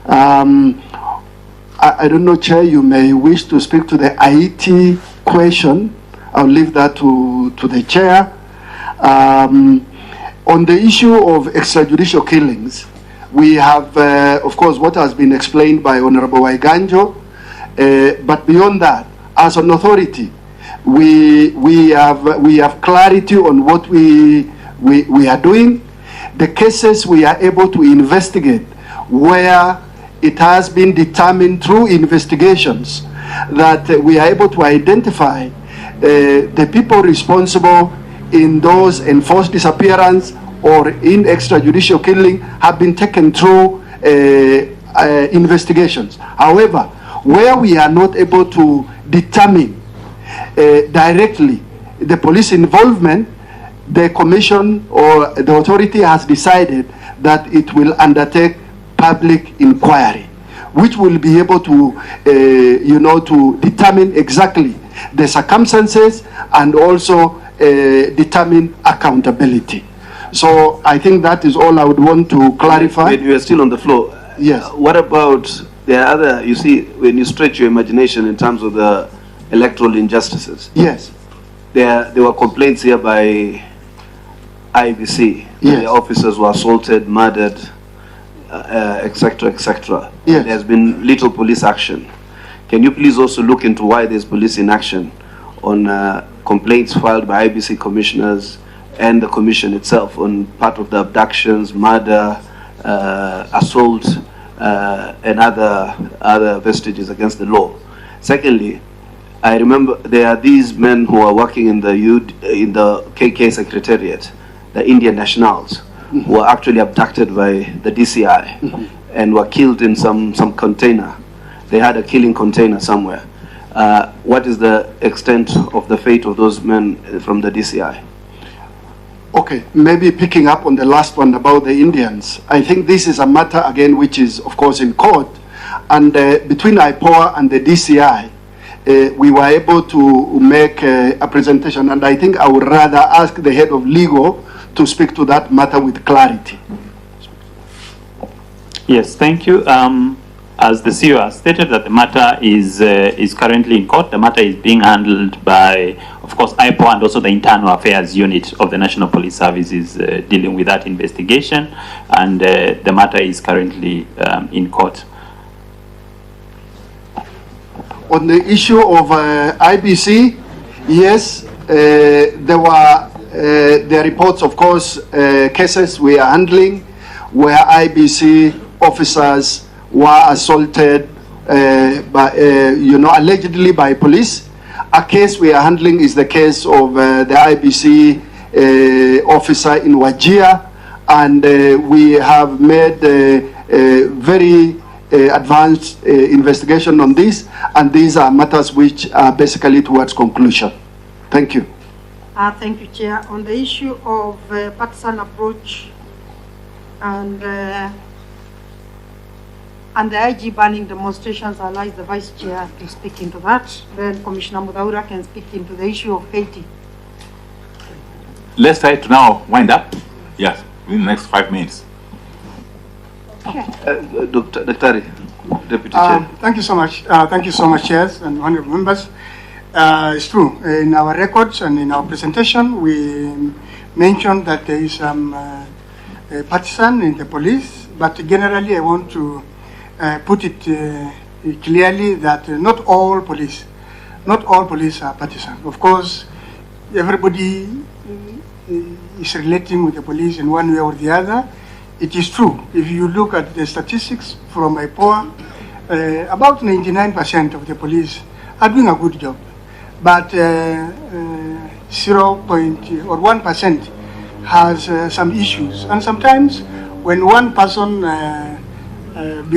I don't know, Chair, you may wish to speak to the Haiti question. I'll leave that to the Chair. On the issue of extrajudicial killings, we have, of course, what has been explained by Honorable Waiganjo, but beyond that, as an authority, we have clarity on what we are doing. The cases we are able to investigate where it has been determined through investigations that we are able to identify the people responsible in those enforced disappearance or in extrajudicial killing have been taken through investigations. However, where we are not able to determine directly the police involvement, the commission or the authority has decided that it will undertake public inquiry, which will be able to, to determine exactly the circumstances and also determine accountability. So I think that is all I would want to clarify. Wait, you are still on the floor. Yes. What about the other, you see, when you stretch your imagination in terms of the electoral injustices? Yes. There were complaints here by Iebc. Yes. The officers were assaulted, murdered, etc., etc. Yes. There's been little police action. Can you please also look into why there's police inaction on complaints filed by Iebc commissioners and the commission itself on part of the abductions, murder, assault, and other vestiges against the law? Secondly, I remember there are these men who are working in the KK Secretariat, the Indian nationals, who were actually abducted by the DCI and were killed in some container. They had a killing container somewhere. What is the extent of the fate of those men from the DCI? Okay, maybe picking up on the last one about the Indians. I think this is a matter, again, which is, of course, in court. And between Ipoa and the DCI, we were able to make a presentation. And I think I would rather ask the head of legal to speak to that matter with clarity. Yes, thank you. As the CEO has stated, that the matter is currently in court. The matter is being handled by, of course, Ipoa and also the Internal Affairs Unit of the National Police Service is dealing with that investigation, and the matter is currently in court. On the issue of IBC, yes, there were the reports, of course, cases we are handling where IBC officers were assaulted allegedly by police. A case we are handling is the case of the IBC officer in Wajir, and we have made a very advanced investigation on this, and these are matters which are basically towards conclusion. Thank you. Thank you, Chair. On the issue of partisan approach and the IG banning demonstrations, I'll allow the Vice Chair to speak into that. Then Commissioner Mutahi can speak into the issue of Haiti. Let's try to now wind up. Yes, in the next 5 minutes. Dr. Deputy Chair. Thank you so much. Thank you so much, chairs and honorable members. It's true. In our records and in our presentation, we mentioned that there is some partisan in the police, but generally I want to put it clearly that not all police are partisan. Of course, everybody is relating with the police in one way or the other. It is true. If you look at the statistics from Ipoa, about 99% of the police are doing a good job, but 1% has some issues. And sometimes when one person becomes